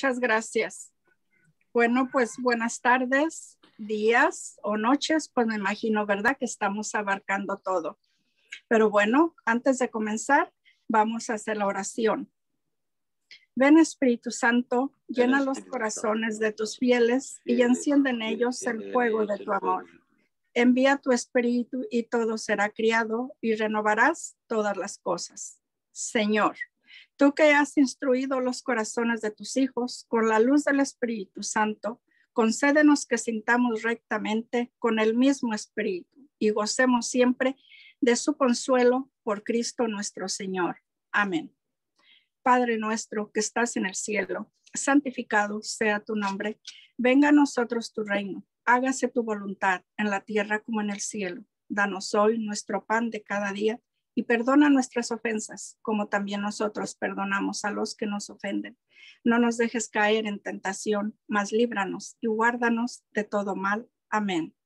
Muchas gracias. Bueno, pues buenas tardes, días o noches, pues me imagino, ¿verdad? Que estamos abarcando todo. Pero bueno, antes de comenzar, vamos a hacer la oración. Ven Espíritu Santo, llena los corazones de tus fieles y enciende en ellos el fuego de tu amor. Envía tu Espíritu y todo será criado y renovarás todas las cosas. Señor, tú que has instruido los corazones de tus hijos con la luz del Espíritu Santo, concédenos que sintamos rectamente con el mismo Espíritu y gocemos siempre de su consuelo por Cristo nuestro Señor. Amén. Padre nuestro que estás en el cielo, santificado sea tu nombre. Venga a nosotros tu reino. Hágase tu voluntad en la tierra como en el cielo. Danos hoy nuestro pan de cada día y perdona nuestras ofensas, como también nosotros perdonamos a los que nos ofenden. No nos dejes caer en tentación, mas líbranos y guárdanos de todo mal. Amén.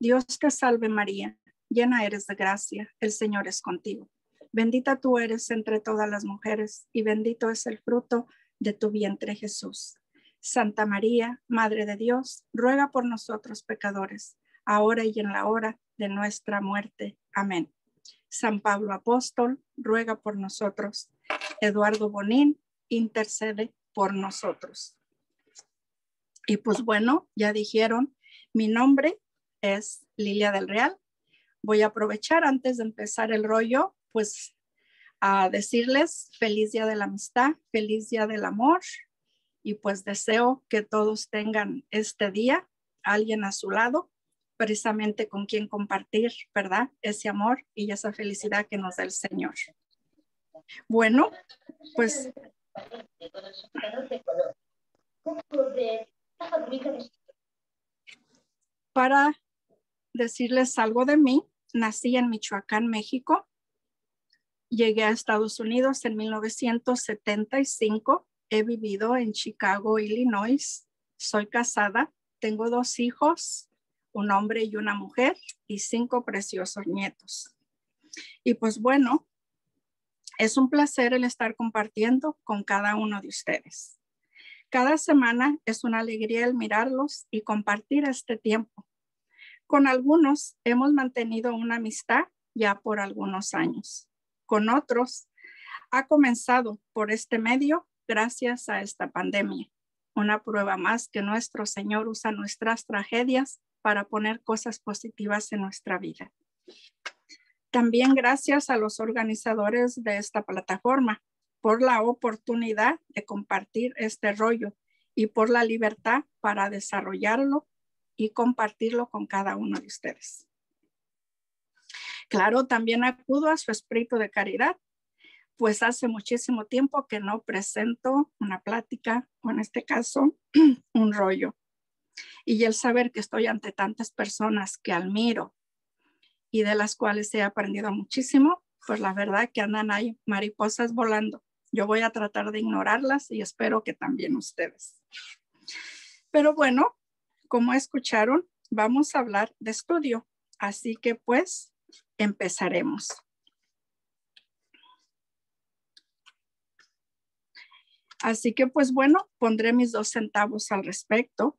Dios te salve María, llena eres de gracia, el Señor es contigo. Bendita tú eres entre todas las mujeres y bendito es el fruto de tu vientre Jesús. Santa María, Madre de Dios, ruega por nosotros pecadores, ahora y en la hora de nuestra muerte. Amén. San Pablo Apóstol, ruega por nosotros. Eduardo Bonín, intercede por nosotros. Y pues bueno, ya dijeron, mi nombre es Lilia del Real. Voy a aprovechar antes de empezar el rollo, pues a decirles feliz día de la amistad, feliz día del amor y pues deseo que todos tengan este día, alguien a su lado, precisamente con quien compartir, ¿verdad? Ese amor y esa felicidad que nos da el Señor. Bueno, pues para decirles algo de mí, nací en Michoacán, México. Llegué a Estados Unidos en 1975. He vivido en Chicago, Illinois. Soy casada. Tengo 2 hijos, un hombre y una mujer, y 5 preciosos nietos. Y pues bueno, es un placer el estar compartiendo con cada uno de ustedes. Cada semana es una alegría el mirarlos y compartir este tiempo. Con algunos hemos mantenido una amistad ya por algunos años. Con otros ha comenzado por este medio gracias a esta pandemia. Una prueba más que nuestro Señor usa nuestras tragedias para poner cosas positivas en nuestra vida. También gracias a los organizadores de esta plataforma por la oportunidad de compartir este rollo y por la libertad para desarrollarlo y compartirlo con cada uno de ustedes. Claro, también acudo a su espíritu de caridad, pues hace muchísimo tiempo que no presento una plática o en este caso un rollo. Y el saber que estoy ante tantas personas que admiro y de las cuales he aprendido muchísimo, pues la verdad que andan ahí mariposas volando. Yo voy a tratar de ignorarlas y espero que también ustedes. Pero bueno, como escucharon, vamos a hablar de estudio. Así que pues empezaremos. Así que pues bueno, pondré mis 2 centavos al respecto.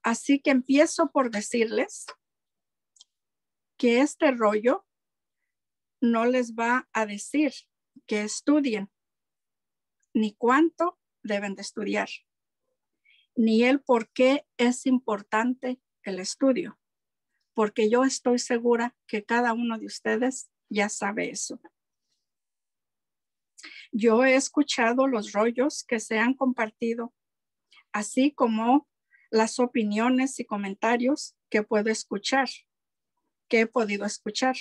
Así que empiezo por decirles que este rollo no les va a decir que estudien, ni cuánto deben de estudiar, ni el por qué es importante el estudio, porque yo estoy segura que cada uno de ustedes ya sabe eso. Yo he escuchado los rollos que se han compartido, así como las opiniones y comentarios que puedo escuchar, que he podido escuchar.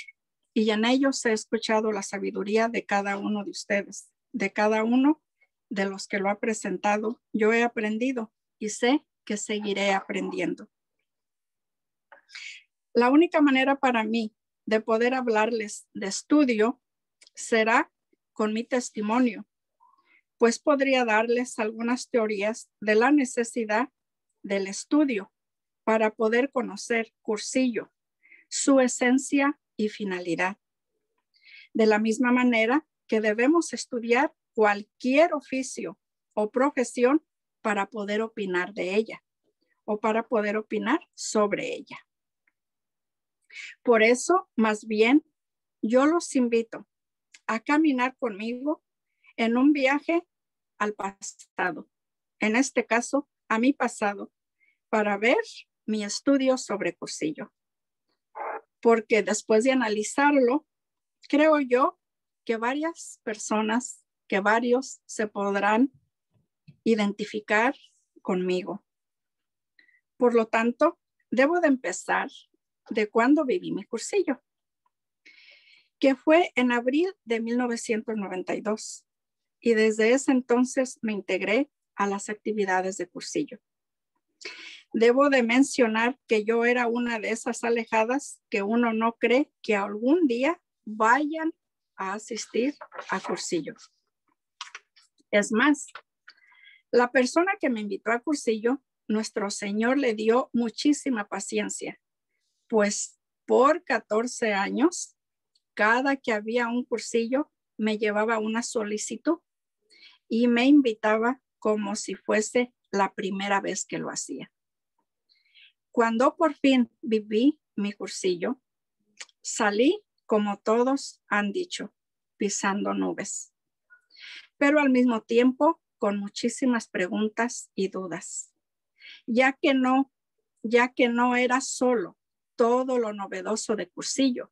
Y en ellos he escuchado la sabiduría de cada uno de ustedes, de cada uno de los que lo ha presentado. Yo he aprendido y sé que seguiré aprendiendo. La única manera para mí de poder hablarles de estudio será con mi testimonio, pues podría darles algunas teorías de la necesidad del estudio para poder conocer Cursillo, su esencia y finalidad. De la misma manera que debemos estudiar cualquier oficio o profesión para poder opinar de ella o para poder opinar sobre ella. Por eso, más bien, yo los invito a caminar conmigo en un viaje al pasado, en este caso, a mi pasado, para ver mi estudio sobre Cursillo. Porque después de analizarlo, creo yo que varias personas, que varios se podrán identificar conmigo. Por lo tanto, debo de empezar de cuando viví mi cursillo, que fue en abril de 1992. Y desde ese entonces me integré a las actividades de cursillo. Debo de mencionar que yo era una de esas alejadas que uno no cree que algún día vayan a asistir a cursillo. Es más, la persona que me invitó a cursillo, nuestro Señor le dio muchísima paciencia, pues por 14 años, cada que había un cursillo, me llevaba una solicitud y me invitaba como si fuese la primera vez que lo hacía. Cuando por fin viví mi cursillo, salí, como todos han dicho, pisando nubes, pero al mismo tiempo con muchísimas preguntas y dudas, ya que no era solo todo lo novedoso de cursillo,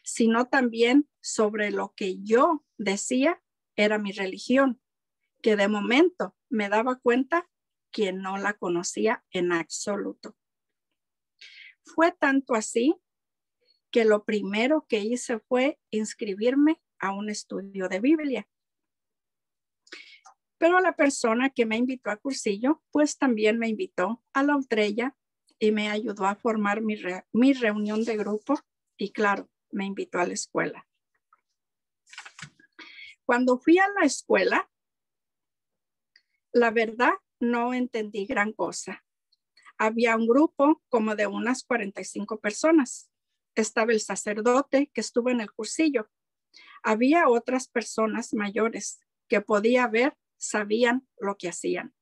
sino también sobre lo que yo decía era mi religión, que de momento me daba cuenta que no la conocía en absoluto. Fue tanto así que lo primero que hice fue inscribirme a un estudio de Biblia. Pero la persona que me invitó a cursillo, pues también me invitó a la Utrella y me ayudó a formar mi reunión de grupo y claro, me invitó a la escuela. Cuando fui a la escuela, la verdad no entendí gran cosa. Había un grupo como de unas 45 personas. Estaba el sacerdote que estuvo en el cursillo. Había otras personas mayores que podía ver, sabían lo que hacían.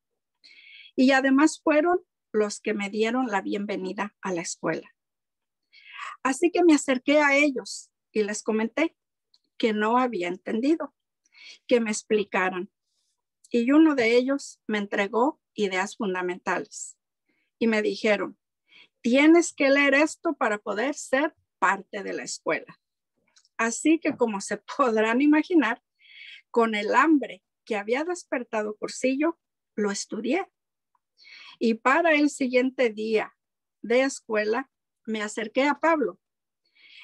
Y además fueron los que me dieron la bienvenida a la escuela. Así que me acerqué a ellos y les comenté que no había entendido, que me explicaran. Y uno de ellos me entregó ideas fundamentales y me dijeron, tienes que leer esto para poder ser parte de la escuela. Así que como se podrán imaginar, con el hambre que había despertado Cursillo, lo estudié. Y para el siguiente día de escuela, me acerqué a Pablo,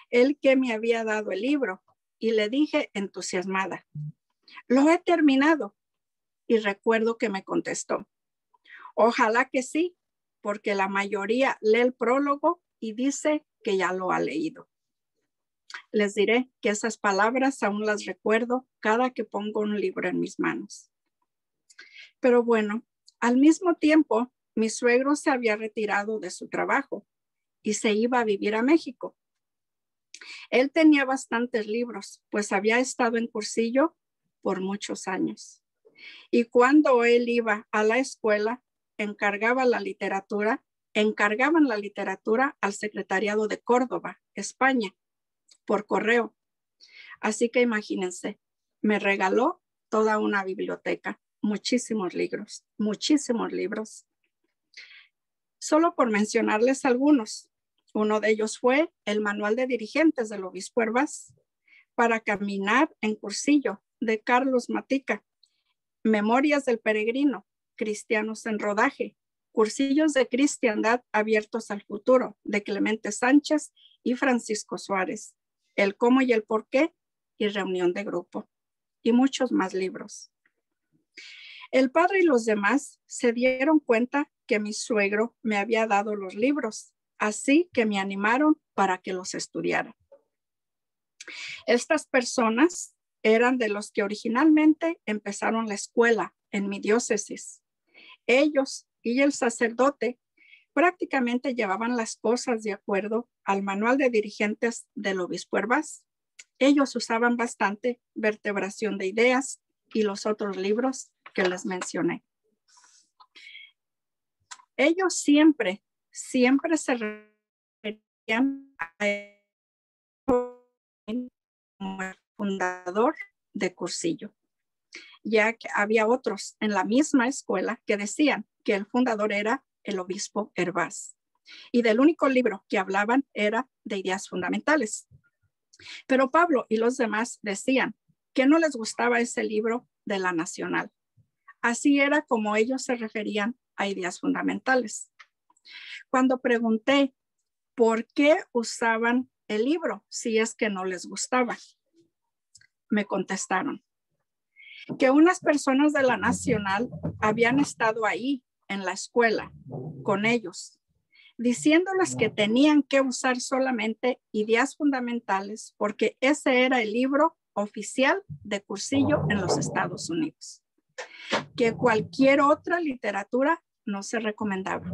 el que me había dado el libro, y le dije entusiasmada, lo he terminado. Y recuerdo que me contestó, ojalá que sí, porque la mayoría lee el prólogo y dice que ya lo ha leído. Les diré que esas palabras aún las recuerdo cada que pongo un libro en mis manos. Pero bueno, al mismo tiempo, mi suegro se había retirado de su trabajo y se iba a vivir a México. Él tenía bastantes libros, pues había estado en cursillo por muchos años. Y cuando él iba a la escuela, encargaban la literatura al Secretariado de Córdoba, España, por correo. Así que imagínense, me regaló toda una biblioteca, muchísimos libros. Solo por mencionarles algunos. Uno de ellos fue el Manual de Dirigentes del Obispo Hervás para caminar en cursillo de Carlos Matica, Memorias del Peregrino, Cristianos en Rodaje, Cursillos de Cristiandad Abiertos al Futuro, de Clemente Sánchez y Francisco Suárez, El Cómo y el Por qué y Reunión de Grupo, y muchos más libros. El padre y los demás se dieron cuenta que mi suegro me había dado los libros, así que me animaron para que los estudiara. Estas personas eran de los que originalmente empezaron la escuela en mi diócesis. Ellos y el sacerdote prácticamente llevaban las cosas de acuerdo al Manual de Dirigentes del Obispo Hervás. Ellos usaban bastante Vertebración de Ideas y los otros libros que les mencioné. Ellos siempre se referían a él como el fundador de Cursillo, ya que había otros en la misma escuela que decían que el fundador era el obispo Hervás. Y del único libro que hablaban era de ideas fundamentales. Pero Pablo y los demás decían que no les gustaba ese libro de la Nacional. Así era como ellos se referían a ideas fundamentales. Cuando pregunté por qué usaban el libro si es que no les gustaba, me contestaron que unas personas de la Nacional habían estado ahí en la escuela con ellos, diciéndoles que tenían que usar solamente ideas fundamentales porque ese era el libro oficial de Cursillo en los Estados Unidos, que cualquier otra literatura no se recomendaba.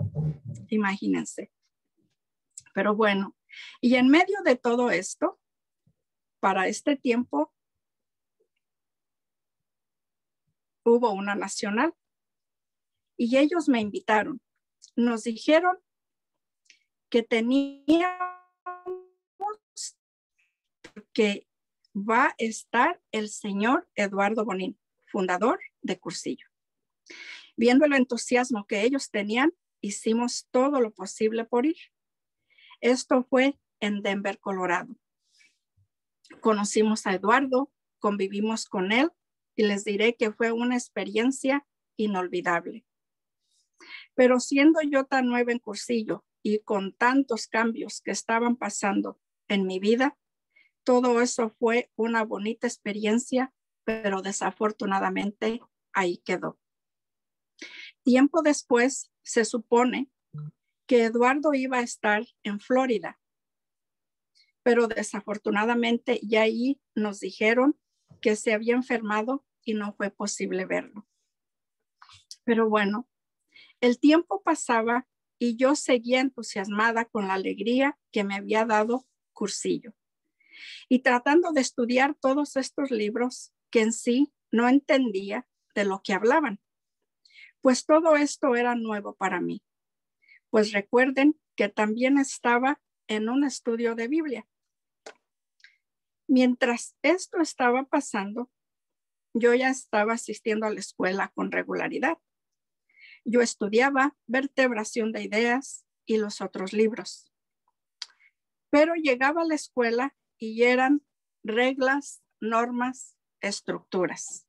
Imagínense. Pero bueno, y en medio de todo esto, para este tiempo, hubo una nacional y ellos me invitaron. Nos dijeron que teníamos que va a estar el señor Eduardo Bonín, fundador de Cursillo. Viendo el entusiasmo que ellos tenían, hicimos todo lo posible por ir. Esto fue en Denver, Colorado. Conocimos a Eduardo, convivimos con él y les diré que fue una experiencia inolvidable. Pero siendo yo tan nueva en Cursillo y con tantos cambios que estaban pasando en mi vida, todo eso fue una bonita experiencia, pero desafortunadamente ahí quedó. Tiempo después se supone que Eduardo iba a estar en Florida, pero desafortunadamente ya ahí nos dijeron que se había enfermado y no fue posible verlo. Pero bueno, el tiempo pasaba y yo seguía entusiasmada con la alegría que me había dado Cursillo y tratando de estudiar todos estos libros que en sí no entendía de lo que hablaban, pues todo esto era nuevo para mí. Pues recuerden que también estaba en un estudio de Biblia. Mientras esto estaba pasando, yo ya estaba asistiendo a la escuela con regularidad. Yo estudiaba vertebración de ideas y los otros libros. Pero llegaba a la escuela y eran reglas, normas, estructuras.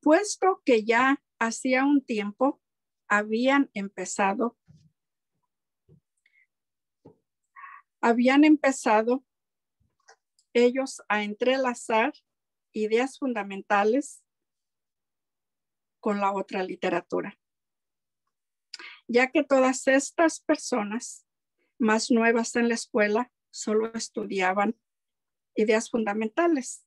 Puesto que ya hacía un tiempo habían empezado ellos a entrelazar ideas fundamentales con la otra literatura, ya que todas estas personas más nuevas en la escuela solo estudiaban ideas fundamentales.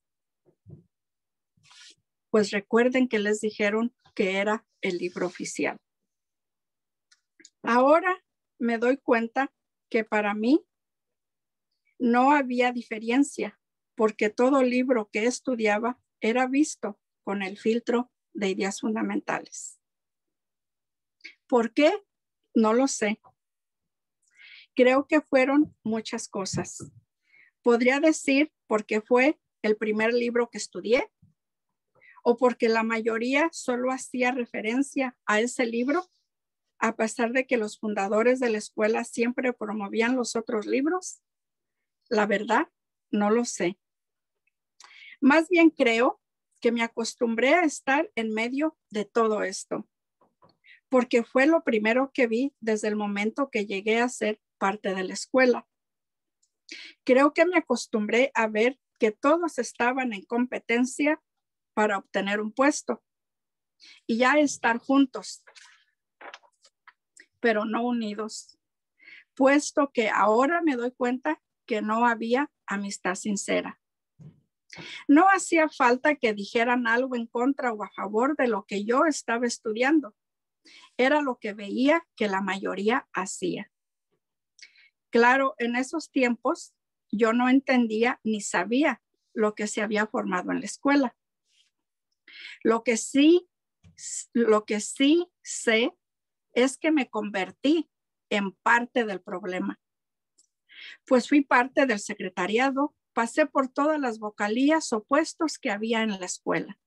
Pues recuerden que les dijeron que era el libro oficial. Ahora me doy cuenta que para mí no había diferencia, porque todo libro que estudiaba era visto con el filtro de ideas fundamentales. ¿Por qué? No lo sé. Creo que fueron muchas cosas. Podría decir porque fue el primer libro que estudié o porque la mayoría solo hacía referencia a ese libro, a pesar de que los fundadores de la escuela siempre promovían los otros libros. La verdad, no lo sé. Más bien creo que me acostumbré a estar en medio de todo esto, porque fue lo primero que vi desde el momento que llegué a ser parte de la escuela. Creo que me acostumbré a ver que todos estaban en competencia para obtener un puesto y ya estar juntos, pero no unidos, puesto que ahora me doy cuenta que no había amistad sincera. No hacía falta que dijeran algo en contra o a favor de lo que yo estaba estudiando. Era lo que veía que la mayoría hacía. Claro, en esos tiempos yo no entendía ni sabía lo que se había formado en la escuela. Lo que sí sé es que me convertí en parte del problema. Pues fui parte del secretariado, pasé por todas las vocalías o puestos que había en la escuela.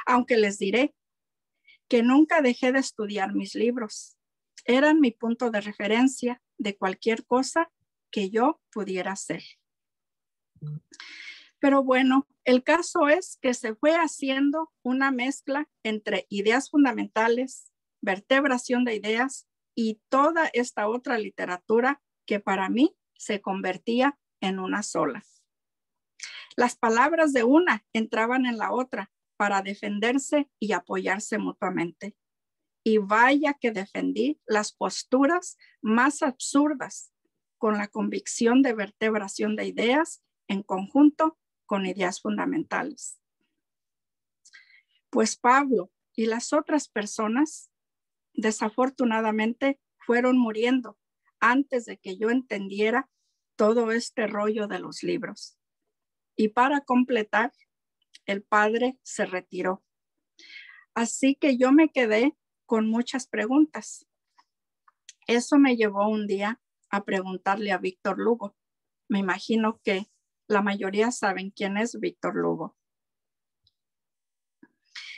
Aunque les diré que nunca dejé de estudiar mis libros. Eran mi punto de referencia de cualquier cosa que yo pudiera hacer. Pero bueno, el caso es que se fue haciendo una mezcla entre ideas fundamentales, vertebración de ideas y toda esta otra literatura que para mí se convertía en una sola. Las palabras de una entraban en la otra para defenderse y apoyarse mutuamente. Y vaya que defendí las posturas más absurdas con la convicción de vertebración de ideas en conjunto con ideas fundamentales. Pues Pablo y las otras personas desafortunadamente fueron muriendo antes de que yo entendiera todo este rollo de los libros. Y para completar, el padre se retiró. Así que yo me quedé con muchas preguntas. Eso me llevó un día a preguntarle a Víctor Lugo. Me imagino que la mayoría saben quién es Víctor Lugo.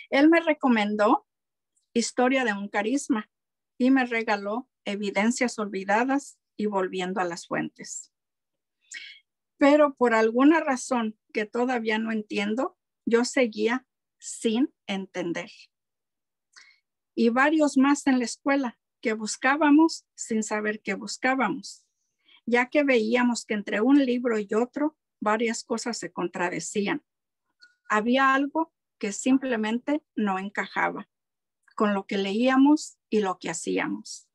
Él me recomendó Historia de un carisma y me regaló Evidencias olvidadas y Volviendo a las fuentes. Pero por alguna razón que todavía no entiendo, yo seguía sin entender. Y varios más en la escuela que buscábamos sin saber qué buscábamos, ya que veíamos que entre un libro y otro varias cosas se contradecían. Había algo que simplemente no encajaba con lo que leíamos y lo que hacíamos.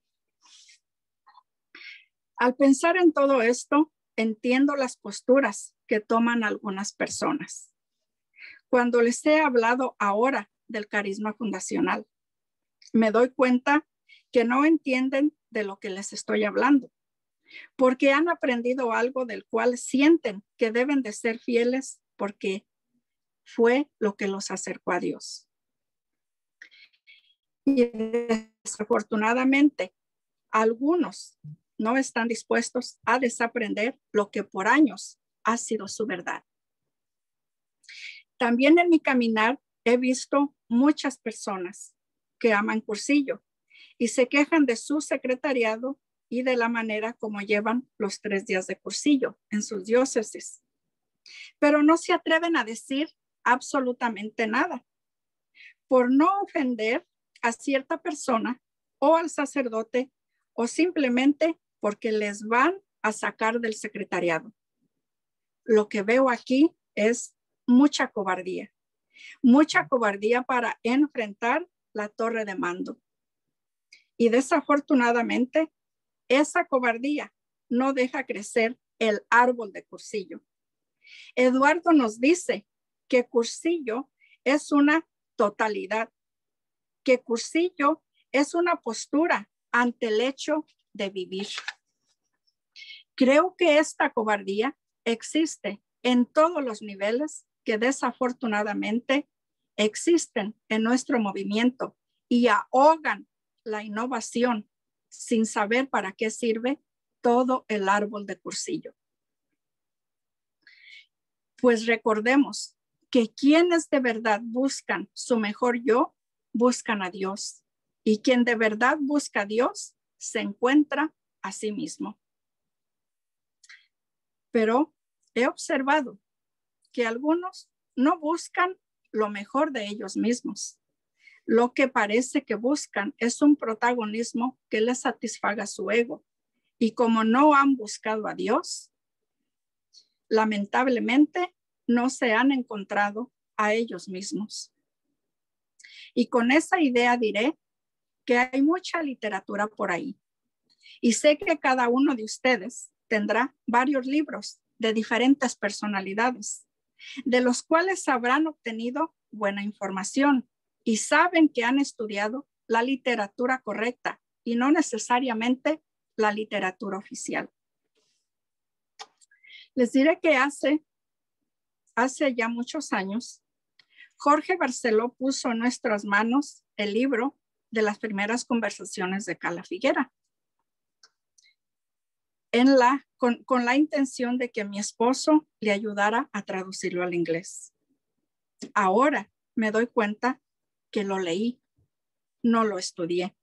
Al pensar en todo esto, entiendo las posturas que toman algunas personas. Cuando les he hablado ahora del carisma fundacional, me doy cuenta que no entienden de lo que les estoy hablando, porque han aprendido algo del cual sienten que deben de ser fieles porque fue lo que los acercó a Dios. Y desafortunadamente, algunos no están dispuestos a desaprender lo que por años ha sido su verdad. También en mi caminar he visto muchas personas que aman Cursillo y se quejan de su secretariado y de la manera como llevan los 3 días de Cursillo en sus diócesis. Pero no se atreven a decir absolutamente nada por no ofender a cierta persona o al sacerdote o simplemente porque les van a sacar del secretariado. Lo que veo aquí es mucha cobardía para enfrentar la torre de mando. Y desafortunadamente, esa cobardía no deja crecer el árbol de Cursillo. Eduardo nos dice que Cursillo es una totalidad, que Cursillo es una postura ante el hecho de vivir. Creo que esta cobardía existe en todos los niveles que desafortunadamente existen en nuestro movimiento y ahogan la innovación sin saber para qué sirve todo el árbol de Cursillo. Pues recordemos que quienes de verdad buscan su mejor yo, buscan a Dios. Y quien de verdad busca a Dios, se encuentra a sí mismo. Pero he observado que algunos no buscan lo mejor de ellos mismos. Lo que parece que buscan es un protagonismo que les satisfaga su ego. Y como no han buscado a Dios, lamentablemente no se han encontrado a ellos mismos. Y con esa idea diré que hay mucha literatura por ahí. Y sé que cada uno de ustedes tendrá varios libros de diferentes personalidades, de los cuales habrán obtenido buena información y saben que han estudiado la literatura correcta y no necesariamente la literatura oficial. Les diré que hace ya muchos años Jorge Barceló puso en nuestras manos el libro de las primeras conversaciones de Cala Figuera, con la intención de que mi esposo le ayudara a traducirlo al inglés. Ahora me doy cuenta que lo leí, no lo estudié.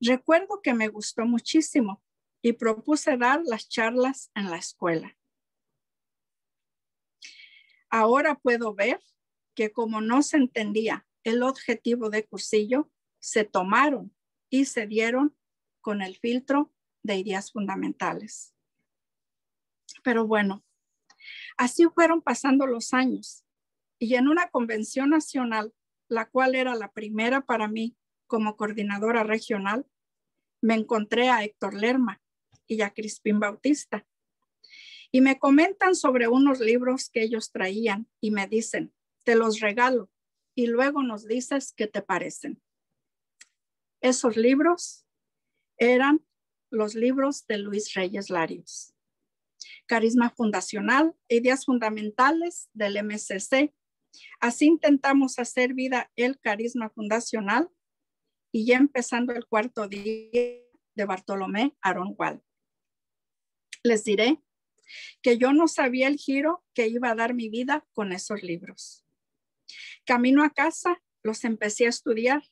Recuerdo que me gustó muchísimo y propuse dar las charlas en la escuela. Ahora puedo ver que como no se entendía el objetivo de cursillo, se tomaron y se dieron con el filtro de ideas fundamentales. Pero bueno, así fueron pasando los años y en una convención nacional, la cual era la primera para mí como coordinadora regional, me encontré a Héctor Lerma y a Crispín Bautista y me comentan sobre unos libros que ellos traían y me dicen, te los regalo y luego nos dices qué te parecen. Esos libros eran los libros de Luis Reyes Larios. Carisma fundacional, ideas fundamentales del MCC. Así intentamos hacer vida el carisma fundacional y ya empezando el cuarto día de Bartolomé Aarón Wall. Les diré que yo no sabía el giro que iba a dar mi vida con esos libros. Camino a casa, los empecé a estudiar.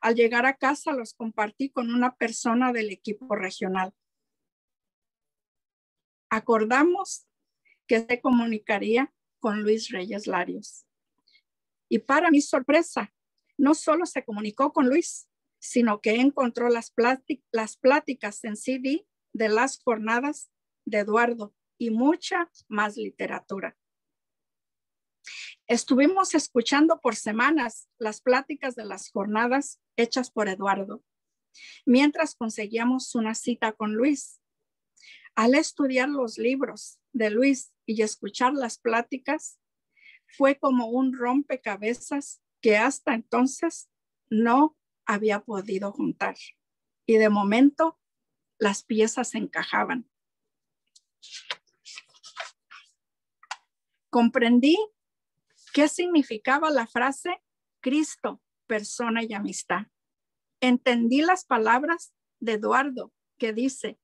Al llegar a casa, los compartí con una persona del equipo regional. Acordamos que se comunicaría con Luis Reyes Larios. Y para mi sorpresa, no solo se comunicó con Luis, sino que encontró las pláticas en CD de las jornadas de Eduardo y mucha más literatura. Estuvimos escuchando por semanas las pláticas de las jornadas hechas por Eduardo, mientras conseguíamos una cita con Luis. Al estudiar los libros de Luis y escuchar las pláticas, fue como un rompecabezas que hasta entonces no había podido juntar. Y de momento las piezas encajaban. Comprendí qué significaba la frase Cristo, persona y amistad. Entendí las palabras de Eduardo que dice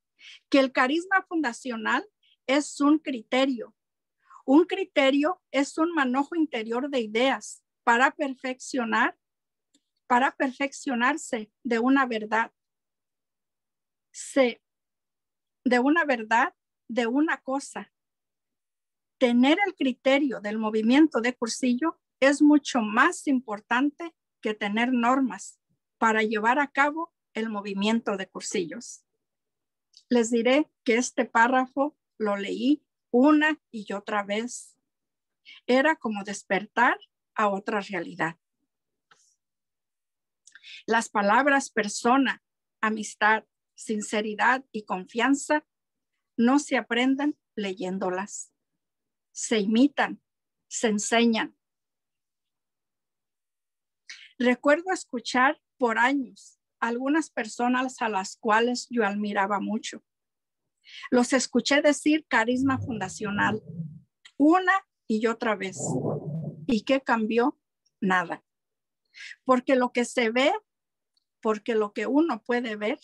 que el carisma fundacional es un criterio. Un criterio es un manojo interior de ideas para perfeccionarse de una verdad. De una cosa. Tener el criterio del movimiento de cursillo es mucho más importante que tener normas para llevar a cabo el movimiento de cursillos. Les diré que este párrafo lo leí una y otra vez. Era como despertar a otra realidad. Las palabras persona, amistad, sinceridad y confianza no se aprenden leyéndolas. Se imitan, se enseñan. Recuerdo escuchar por años algunas personas a las cuales yo admiraba mucho. Los escuché decir carisma fundacional una y otra vez. ¿Y qué cambió? Nada. Porque lo que se ve, porque lo que uno puede ver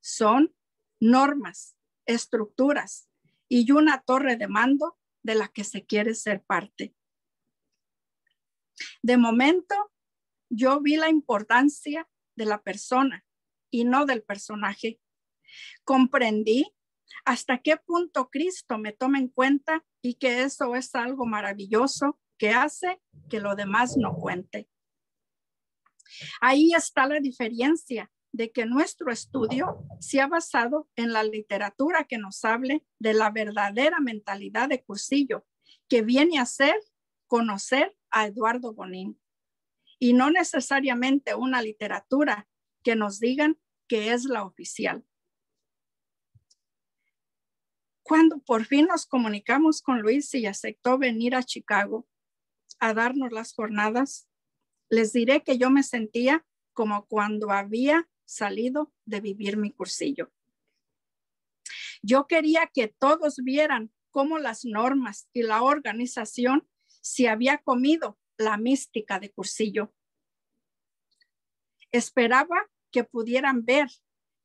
son normas, estructuras y una torre de mando de la que se quiere ser parte. De momento, yo vi la importancia de la persona y no del personaje. Comprendí hasta qué punto Cristo me toma en cuenta y que eso es algo maravilloso que hace que lo demás no cuente. Ahí está la diferencia de que nuestro estudio se ha basado en la literatura que nos hable de la verdadera mentalidad de cursillo, que viene a ser conocer a Eduardo Bonín, y no necesariamente una literatura que nos digan que es la oficial. Cuando por fin nos comunicamos con Luis y aceptó venir a Chicago a darnos las jornadas, les diré que yo me sentía como cuando había salido de vivir mi cursillo. Yo quería que todos vieran cómo las normas y la organización si había comido la mística de Cursillo. Esperaba que pudieran ver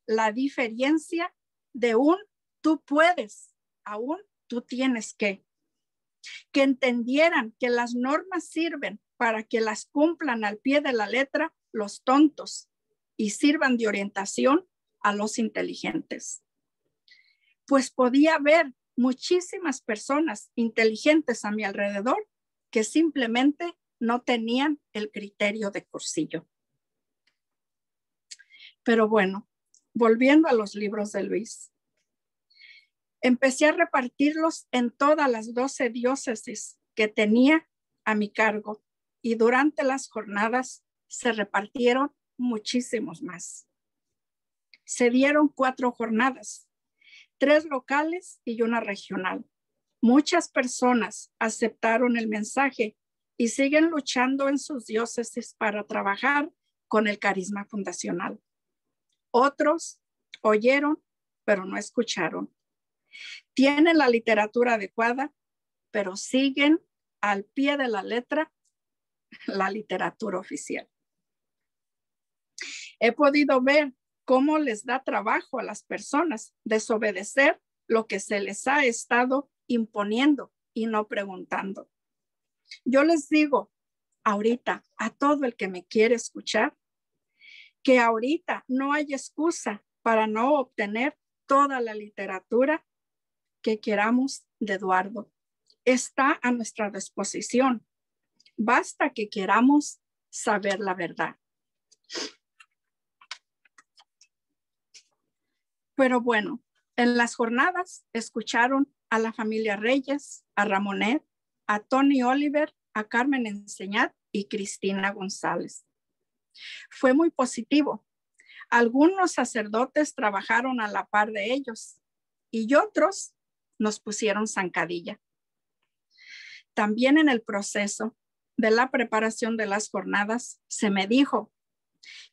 la diferencia de un tú puedes a un tú tienes que entendieran que las normas sirven para que las cumplan al pie de la letra los tontos y sirvan de orientación a los inteligentes. Pues podía ver muchísimas personas inteligentes a mi alrededor que simplemente no tenían el criterio de Cursillo. Pero bueno, volviendo a los libros de Luis, empecé a repartirlos en todas las 12 diócesis que tenía a mi cargo y durante las jornadas se repartieron muchísimos más. Se dieron 4 jornadas, 3 locales y una regional. Muchas personas aceptaron el mensaje y siguen luchando en sus diócesis para trabajar con el carisma fundacional. Otros oyeron, pero no escucharon. Tienen la literatura adecuada, pero siguen al pie de la letra la literatura oficial. He podido ver cómo les da trabajo a las personas desobedecer lo que se les ha estado imponiendo y no preguntando. Yo les digo ahorita a todo el que me quiere escuchar que ahorita no hay excusa para no obtener toda la literatura que queramos de Eduardo. Está a nuestra disposición. Basta que queramos saber la verdad. Pero bueno, en las jornadas escucharon a la familia Reyes, a Ramonet, a Tony Oliver, a Carmen Enseñat y Cristina González. Fue muy positivo. Algunos sacerdotes trabajaron a la par de ellos y otros nos pusieron zancadilla. También en el proceso de la preparación de las jornadas se me dijo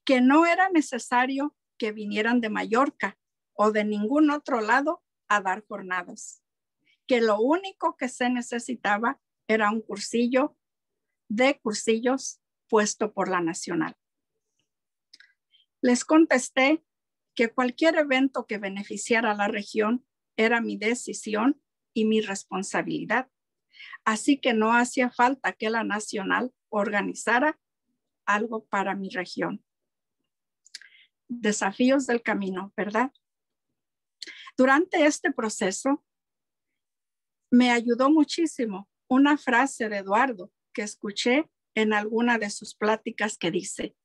que no era necesario que vinieran de Mallorca o de ningún otro lado a dar jornadas, que lo único que se necesitaba era un cursillo de cursillos puesto por la Nacional. Les contesté que cualquier evento que beneficiara a la región era mi decisión y mi responsabilidad. Así que no hacía falta que la Nacional organizara algo para mi región. Desafíos del camino, ¿verdad? Durante este proceso me ayudó muchísimo una frase de Eduardo que escuché en alguna de sus pláticas que dice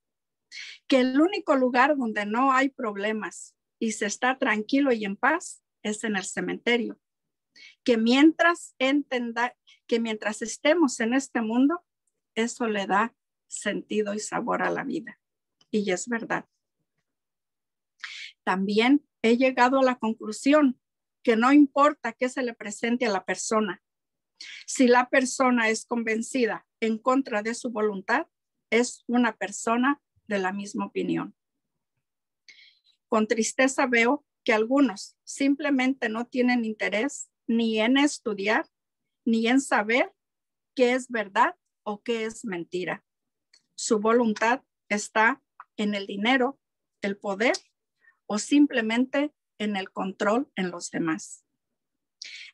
que el único lugar donde no hay problemas y se está tranquilo y en paz es en el cementerio. Que mientras estemos en este mundo, eso le da sentido y sabor a la vida. Y es verdad. También he llegado a la conclusión que no importa qué se le presente a la persona. Si la persona es convencida en contra de su voluntad, es una persona de la misma opinión. Con tristeza veo que algunos simplemente no tienen interés ni en estudiar, ni en saber qué es verdad o qué es mentira. Su voluntad está en el dinero, el poder o simplemente en el control en los demás.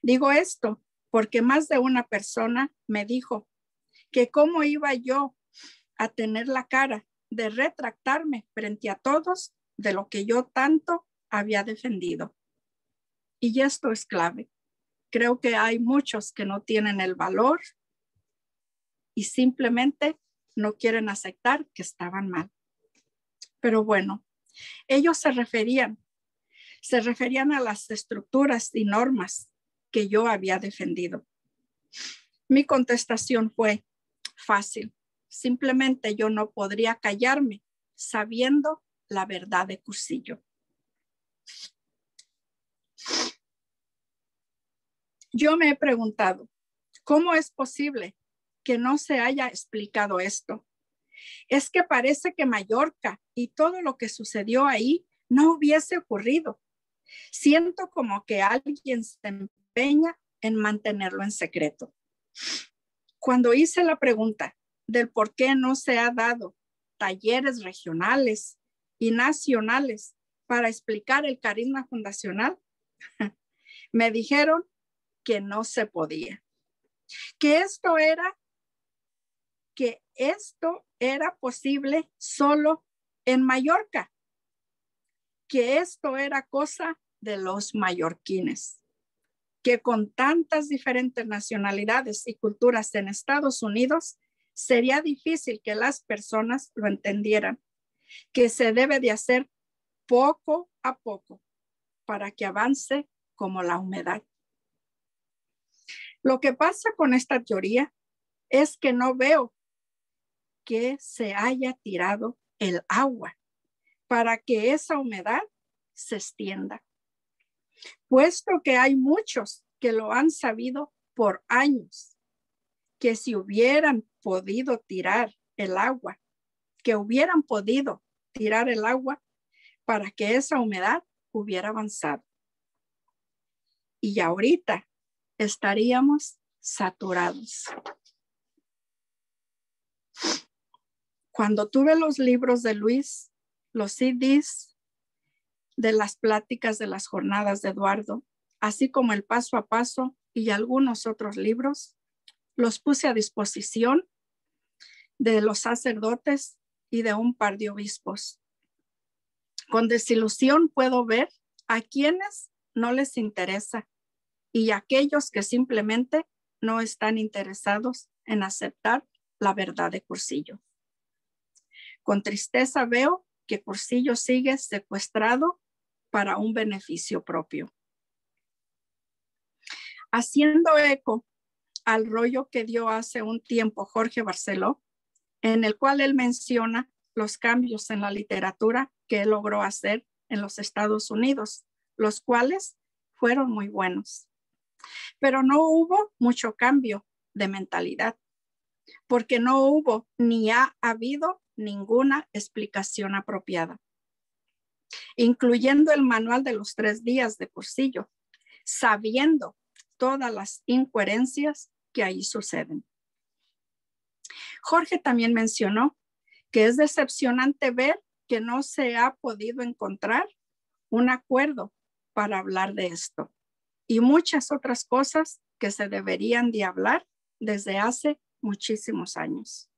Digo esto porque más de una persona me dijo que cómo iba yo a tener la cara de retractarme frente a todos de lo que yo tanto había defendido. Y esto es clave. Creo que hay muchos que no tienen el valor y simplemente no quieren aceptar que estaban mal. Pero bueno, ellos se referían a las estructuras y normas que yo había defendido. Mi contestación fue fácil. Simplemente yo no podría callarme sabiendo la verdad de Cursillo. Yo me he preguntado, ¿cómo es posible que no se haya explicado esto? Es que parece que Mallorca y todo lo que sucedió ahí no hubiese ocurrido. Siento como que alguien se empeña en mantenerlo en secreto. Cuando hice la pregunta del por qué no se ha dado talleres regionales y nacionales para explicar el carisma fundacional, me dijeron que no se podía, que esto era posible solo en Mallorca, que esto era cosa de los mallorquines, que con tantas diferentes nacionalidades y culturas en Estados Unidos sería difícil que las personas lo entendieran, que se debe de hacer poco a poco para que avance como la humedad. Lo que pasa con esta teoría es que no veo que se haya tirado el agua para que esa humedad se extienda, puesto que hay muchos que lo han sabido por años, que si hubieran podido tirar el agua, para que esa humedad hubiera avanzado. Y ahorita estaríamos saturados. Cuando tuve los libros de Luis, los CDs de las pláticas de las jornadas de Eduardo, así como el paso a paso y algunos otros libros, los puse a disposición de los sacerdotes y de un par de obispos. Con desilusión puedo ver a quienes no les interesa y aquellos que simplemente no están interesados en aceptar la verdad de Cursillo. Con tristeza veo que Cursillo sigue secuestrado para un beneficio propio. Haciendo eco al rollo que dio hace un tiempo Jorge Barceló, en el cual él menciona los cambios en la literatura que él logró hacer en los Estados Unidos, los cuales fueron muy buenos. Pero no hubo mucho cambio de mentalidad, porque no hubo ni ha habido ninguna explicación apropiada, incluyendo el manual de los 3 días de Cursillo, sabiendo todas las incoherencias que ahí suceden. Jorge también mencionó que es decepcionante ver que no se ha podido encontrar un acuerdo para hablar de esto y muchas otras cosas que se deberían de hablar desde hace muchísimos años.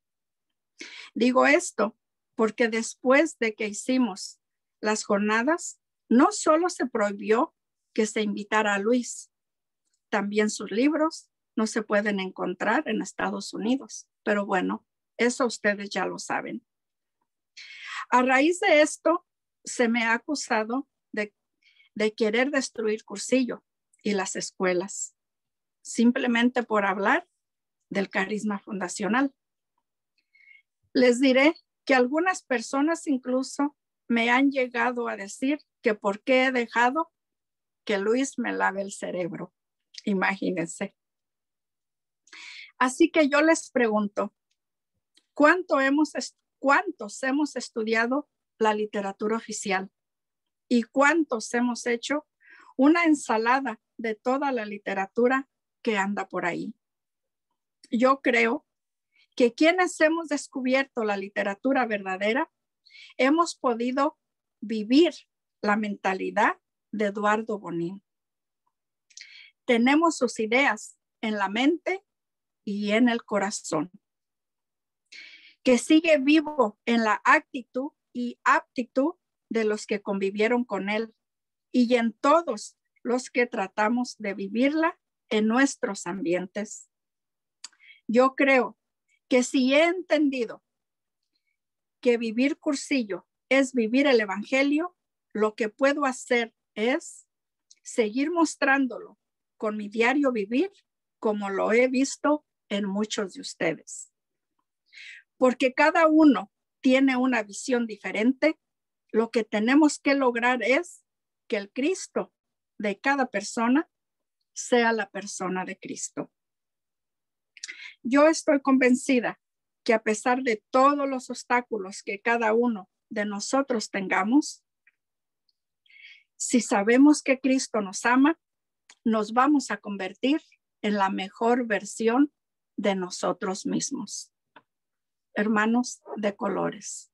Digo esto porque después de que hicimos las jornadas, no solo se prohibió que se invitara a Luis, también sus libros no se pueden encontrar en Estados Unidos, pero bueno, eso ustedes ya lo saben. A raíz de esto, se me ha acusado de querer destruir Cursillo y las escuelas, simplemente por hablar del carisma fundacional. Les diré que algunas personas incluso me han llegado a decir que por qué he dejado que Luis me lave el cerebro. Imagínense. Así que yo les pregunto, ¿cuántos hemos estudiado la literatura oficial? ¿Y cuántos hemos hecho una ensalada de toda la literatura que anda por ahí? Yo creo que quienes hemos descubierto la literatura verdadera, hemos podido vivir la mentalidad de Eduardo Bonin. Tenemos sus ideas en la mente y en el corazón, que sigue vivo en la actitud y aptitud de los que convivieron con él y en todos los que tratamos de vivirla en nuestros ambientes. Yo creo que si he entendido que vivir Cursillo es vivir el evangelio, lo que puedo hacer es seguir mostrándolo con mi diario vivir, como lo he visto en muchos de ustedes. Porque cada uno tiene una visión diferente, lo que tenemos que lograr es que el Cristo de cada persona sea la persona de Cristo. Yo estoy convencida que a pesar de todos los obstáculos que cada uno de nosotros tengamos, si sabemos que Cristo nos ama, nos vamos a convertir en la mejor versión de nosotros mismos. Hermanos de colores.